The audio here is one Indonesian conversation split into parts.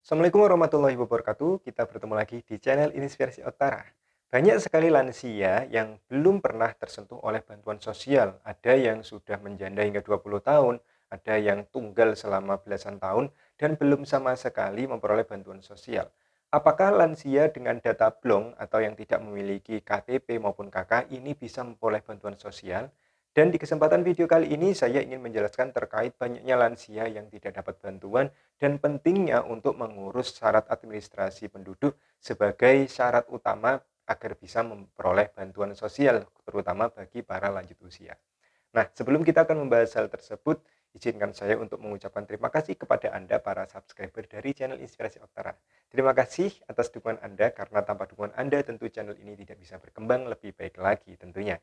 Assalamualaikum warahmatullahi wabarakatuh. Kita bertemu lagi di channel Inspirasi Utara. Banyak sekali lansia yang belum pernah tersentuh oleh bantuan sosial. Ada yang sudah menjanda hingga 20 tahun, ada yang tunggal selama belasan tahun, dan belum sama sekali memperoleh bantuan sosial. Apakah lansia dengan data blong atau yang tidak memiliki KTP maupun KK ini bisa memperoleh bantuan sosial? Dan di kesempatan video kali ini saya ingin menjelaskan terkait banyaknya lansia yang tidak dapat bantuan dan pentingnya untuk mengurus syarat administrasi penduduk sebagai syarat utama agar bisa memperoleh bantuan sosial, terutama bagi para lanjut usia. Nah, sebelum kita akan membahas hal tersebut, izinkan saya untuk mengucapkan terima kasih kepada Anda para subscriber dari channel Inspirasi Oktara. Terima kasih atas dukungan Anda, karena tanpa dukungan Anda tentu channel ini tidak bisa berkembang lebih baik lagi tentunya.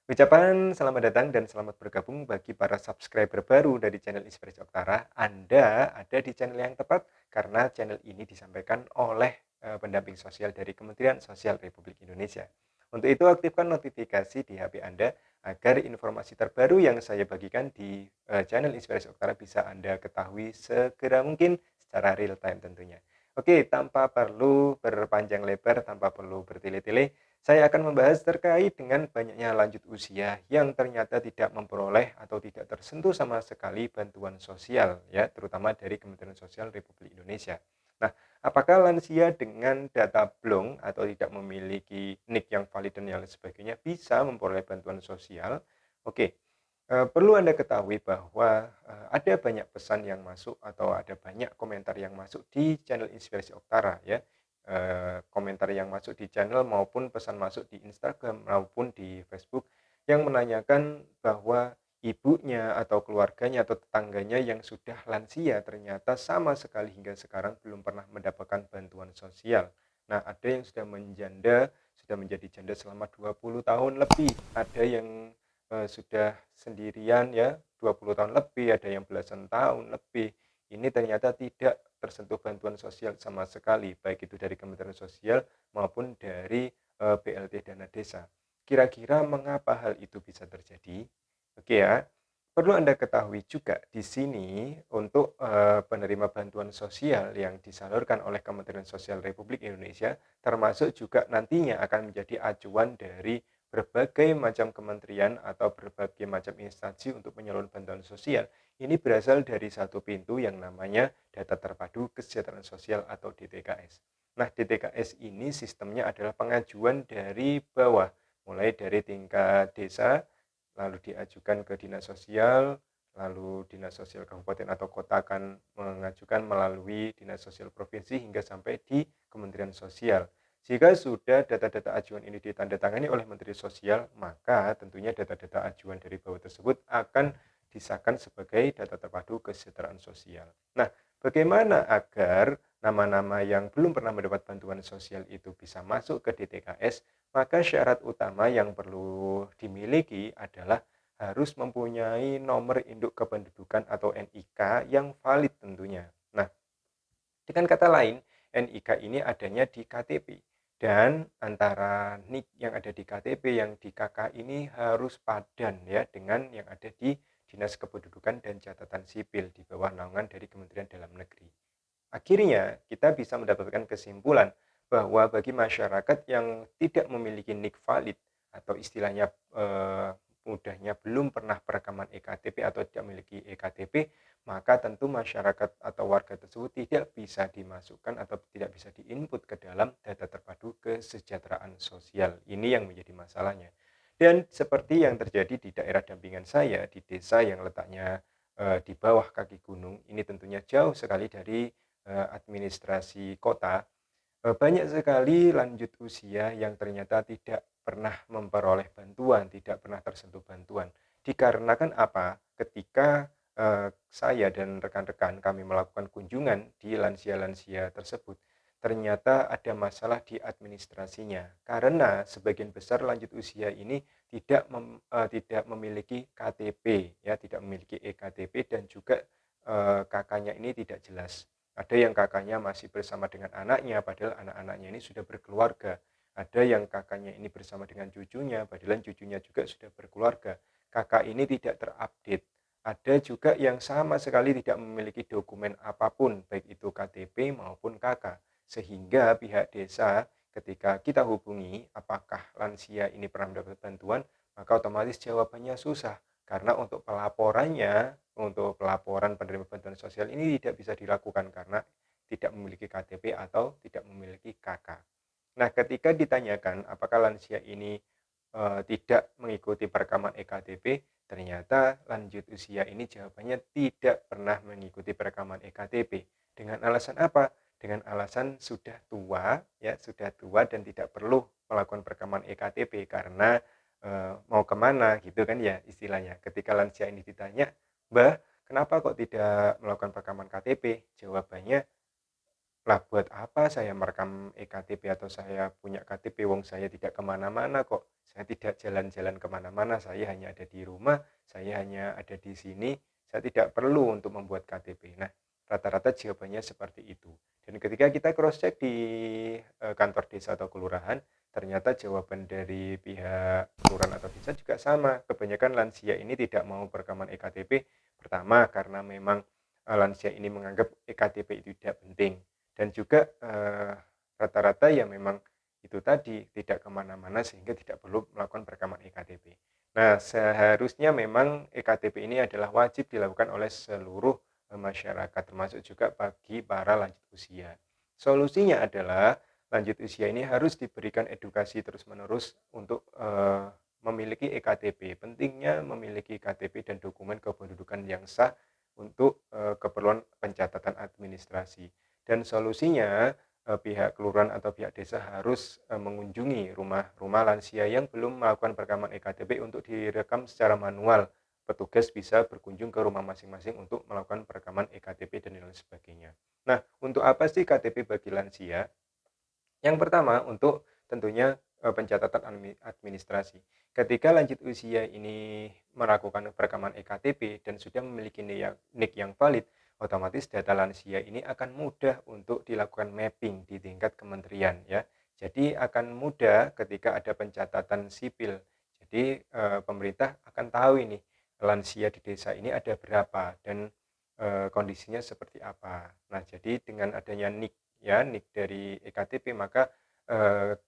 Ucapan selamat datang dan selamat bergabung bagi para subscriber baru dari channel Inspirasi Oktara. Anda ada di channel yang tepat karena channel ini disampaikan oleh pendamping sosial dari Kementerian Sosial Republik Indonesia. Untuk itu aktifkan notifikasi di HP Anda agar informasi terbaru yang saya bagikan di channel Inspirasi Oktara bisa Anda ketahui segera mungkin secara real time tentunya. Oke, tanpa perlu berpanjang lebar, tanpa perlu bertele-tele, saya akan membahas terkait dengan banyaknya lanjut usia yang ternyata tidak memperoleh atau tidak tersentuh sama sekali bantuan sosial, ya, terutama dari Kementerian Sosial Republik Indonesia. Nah, apakah lansia dengan data blong atau tidak memiliki NIK yang valid dan yang lain sebagainya bisa memperoleh bantuan sosial? Oke, perlu Anda ketahui bahwa ada banyak pesan yang masuk atau ada banyak komentar yang masuk di channel Inspirasi Oktara, ya. Komentar yang masuk di channel maupun pesan masuk di Instagram maupun di Facebook yang menanyakan bahwa ibunya atau keluarganya atau tetangganya yang sudah lansia ternyata sama sekali hingga sekarang belum pernah mendapatkan bantuan sosial. Nah, ada yang sudah menjanda, sudah menjadi janda selama 20 tahun lebih, ada yang sudah sendirian, ya, 20 tahun lebih, ada yang belasan tahun lebih. Ini ternyata tidak tersentuh bantuan sosial sama sekali, baik itu dari Kementerian Sosial maupun dari BLT Dana Desa. Kira-kira mengapa hal itu bisa terjadi? Oke, ya. Perlu Anda ketahui juga di sini untuk penerima bantuan sosial yang disalurkan oleh Kementerian Sosial Republik Indonesia, termasuk juga nantinya akan menjadi acuan dari berbagai macam kementerian atau berbagai macam instansi untuk menyalurkan bantuan sosial. Ini berasal dari satu pintu yang namanya Data Terpadu Kesejahteraan Sosial atau DTKS. Nah, DTKS ini sistemnya adalah pengajuan dari bawah, mulai dari tingkat desa, lalu diajukan ke dinas sosial, lalu dinas sosial kabupaten atau kota akan mengajukan melalui dinas sosial provinsi hingga sampai di Kementerian Sosial. Jika sudah data-data ajuan ini ditandatangani oleh Menteri Sosial, maka tentunya data-data ajuan dari bawah tersebut akan disahkan sebagai data terpadu kesejahteraan sosial. Nah, bagaimana agar nama-nama yang belum pernah mendapat bantuan sosial itu bisa masuk ke DTKS? Maka syarat utama yang perlu dimiliki adalah harus mempunyai nomor induk kependudukan atau NIK yang valid tentunya. Nah, dengan kata lain, NIK ini adanya di KTP dan antara NIK yang ada di KTP yang di KK ini harus padan, ya, dengan yang ada di Dinas Kependudukan dan Catatan Sipil di bawah naungan dari Kementerian Dalam Negeri. Akhirnya, kita bisa mendapatkan kesimpulan bahwa bagi masyarakat yang tidak memiliki NIK valid atau istilahnya mudahnya belum pernah perekaman ektp atau tidak memiliki ektp, maka tentu masyarakat atau warga tersebut tidak bisa dimasukkan atau tidak bisa diinput ke dalam data terpadu kesejahteraan sosial. Ini yang menjadi masalahnya. Dan seperti yang terjadi di daerah dampingan saya, di desa yang letaknya di bawah kaki gunung, ini tentunya jauh sekali dari administrasi kota, banyak sekali lanjut usia yang ternyata tidak pernah memperoleh bantuan, tidak pernah tersentuh bantuan. Dikarenakan apa? Ketika saya dan rekan-rekan kami melakukan kunjungan di lansia-lansia tersebut, ternyata ada masalah di administrasinya. Karena sebagian besar lanjut usia ini tidak memiliki KTP, ya, tidak memiliki ektp dan juga KK-nya ini tidak jelas. Ada yang kakaknya masih bersama dengan anaknya, padahal anak-anaknya ini sudah berkeluarga. Ada yang kakaknya ini bersama dengan cucunya, padahal cucunya juga sudah berkeluarga. Kakak ini tidak terupdate. Ada juga yang sama sekali tidak memiliki dokumen apapun, baik itu KTP maupun KK. Sehingga pihak desa ketika kita hubungi apakah lansia ini pernah mendapat bantuan, maka otomatis jawabannya susah. Karena untuk pelaporannya, untuk pelaporan penerima bantuan sosial ini tidak bisa dilakukan karena tidak memiliki KTP atau tidak memiliki KK. Nah, ketika ditanyakan apakah lansia ini tidak mengikuti perekaman ektp, ternyata lanjut usia ini jawabannya tidak pernah mengikuti perekaman ektp. Dengan alasan apa? Dengan alasan sudah tua, ya sudah tua dan tidak perlu melakukan perekaman ektp karena mau kemana gitu kan ya istilahnya. Ketika lansia ini ditanya, Mbah, kenapa kok tidak melakukan perekaman KTP? Jawabannya, lah buat apa saya merekam ektp atau saya punya KTP wong saya tidak kemana-mana kok. Saya tidak jalan-jalan kemana-mana, saya hanya ada di rumah, saya hanya ada di sini, saya tidak perlu untuk membuat KTP. Nah, rata-rata jawabannya seperti itu. Dan ketika kita cross check di kantor desa atau kelurahan, ternyata jawaban dari pihak kelurahan atau desa juga sama. Kebanyakan lansia ini tidak mau perekaman ektp. Pertama, karena memang lansia ini menganggap ektp itu tidak penting dan juga rata-rata ya memang itu tadi tidak kemana-mana sehingga tidak perlu melakukan perekaman ektp. Nah, seharusnya memang ektp ini adalah wajib dilakukan oleh seluruh masyarakat termasuk juga bagi para lanjut usia. Solusinya adalah lanjut usia ini harus diberikan edukasi terus-menerus untuk memiliki ektp. Pentingnya memiliki KTP dan dokumen kependudukan yang sah untuk keperluan pencatatan administrasi. Dan solusinya pihak kelurahan atau pihak desa harus mengunjungi rumah-rumah lansia yang belum melakukan perekaman ektp untuk direkam secara manual. Petugas bisa berkunjung ke rumah masing-masing untuk melakukan perekaman ektp dan lain sebagainya. Nah, untuk apa sih KTP bagi lansia? Yang pertama, untuk tentunya pencatatan administrasi. Ketika lanjut usia ini melakukan perekaman ektp dan sudah memiliki NIK yang valid, otomatis data lansia ini akan mudah untuk dilakukan mapping di tingkat kementerian ya. Jadi akan mudah ketika ada pencatatan sipil. Jadi pemerintah akan tahu ini lansia di desa ini ada berapa dan kondisinya seperti apa. Nah, jadi dengan adanya NIK ya, NIK dari ektp maka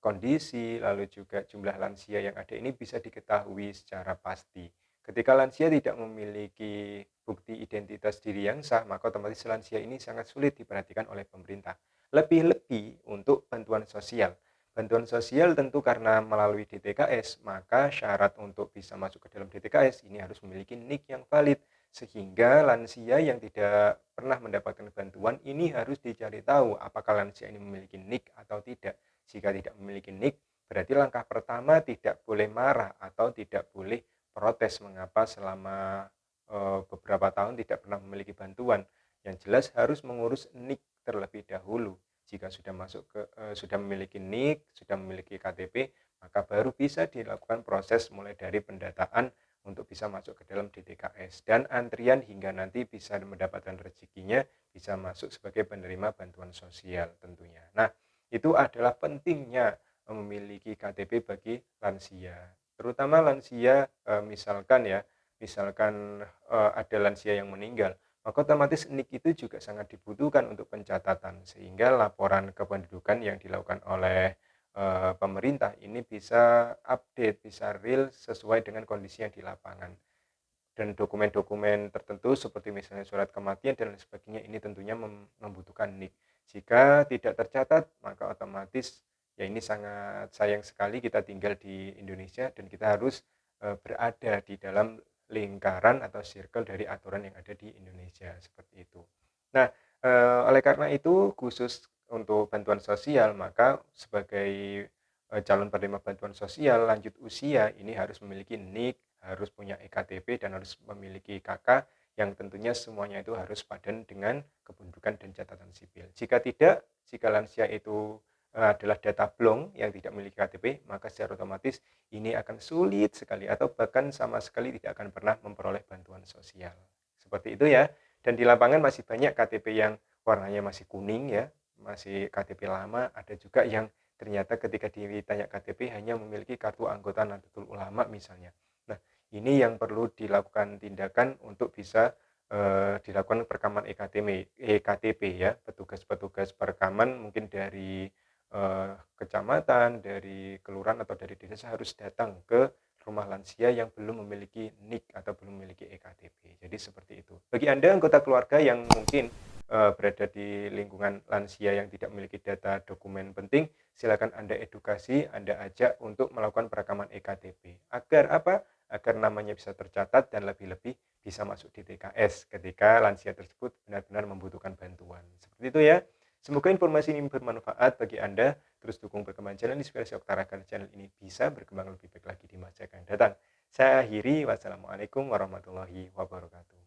kondisi lalu juga jumlah lansia yang ada ini bisa diketahui secara pasti. Ketika lansia tidak memiliki bukti identitas diri yang sah, maka otomatis lansia ini sangat sulit diperhatikan oleh pemerintah. Lebih-lebih untuk bantuan sosial. Bantuan sosial tentu karena melalui DTKS, maka syarat untuk bisa masuk ke dalam DTKS ini harus memiliki NIK yang valid. Sehingga lansia yang tidak pernah mendapatkan bantuan ini harus dicari tahu apakah lansia ini memiliki NIK atau tidak. Jika tidak memiliki NIK, berarti langkah pertama tidak boleh marah atau tidak boleh protes mengapa selama beberapa tahun tidak pernah memiliki bantuan. Yang jelas harus mengurus NIK terlebih dahulu. Jika sudah masuk ke sudah memiliki NIK, sudah memiliki KTP, maka baru bisa dilakukan proses mulai dari pendataan untuk bisa masuk ke dalam DTKS dan antrian hingga nanti bisa mendapatkan rezekinya bisa masuk sebagai penerima bantuan sosial tentunya. Nah, itu adalah pentingnya memiliki KTP bagi lansia. Terutama lansia misalkan ada lansia yang meninggal, maka otomatis NIK itu juga sangat dibutuhkan untuk pencatatan sehingga laporan kependudukan yang dilakukan oleh pemerintah ini bisa update, bisa real sesuai dengan kondisi yang di lapangan. Dan dokumen-dokumen tertentu seperti misalnya surat kematian dan lain sebagainya ini tentunya membutuhkan NIK. Jika tidak tercatat, maka otomatis ya ini sangat sayang sekali kita tinggal di Indonesia dan kita harus berada di dalam lingkaran atau circle dari aturan yang ada di Indonesia seperti itu. Nah, oleh karena itu khusus untuk bantuan sosial maka sebagai calon penerima bantuan sosial lanjut usia ini harus memiliki NIK, harus punya ektp dan harus memiliki KK yang tentunya semuanya itu harus padan dengan kependudukan dan catatan sipil. Jika tidak, jika lansia itu adalah data blong yang tidak memiliki KTP, maka secara otomatis ini akan sulit sekali atau bahkan sama sekali tidak akan pernah memperoleh bantuan sosial. Seperti itu ya. Dan di lapangan masih banyak KTP yang warnanya masih kuning ya, masih KTP lama, ada juga yang ternyata ketika ditanya KTP hanya memiliki kartu anggota Nahdlatul Ulama misalnya. Nah, Ini yang perlu dilakukan tindakan untuk bisa, dilakukan perekaman EKTP ya, petugas-petugas perekaman mungkin dari, kecamatan, dari kelurahan atau dari desa harus datang ke rumah lansia yang belum memiliki NIK atau belum memiliki EKTP. Jadi seperti itu. Bagi Anda anggota keluarga yang mungkin, berada di lingkungan lansia yang tidak memiliki data dokumen penting, silakan Anda edukasi, Anda ajak untuk melakukan perekaman EKTP. Agar apa? Agar namanya bisa tercatat dan lebih-lebih bisa masuk di TKS ketika lansia tersebut benar-benar membutuhkan bantuan. Seperti itu ya. Semoga informasi ini bermanfaat bagi Anda. Terus dukung perkembangan channel Inspirasi Oktara agar channel ini bisa berkembang lebih baik lagi di masa yang akan datang. Saya akhiri. Wassalamualaikum warahmatullahi wabarakatuh.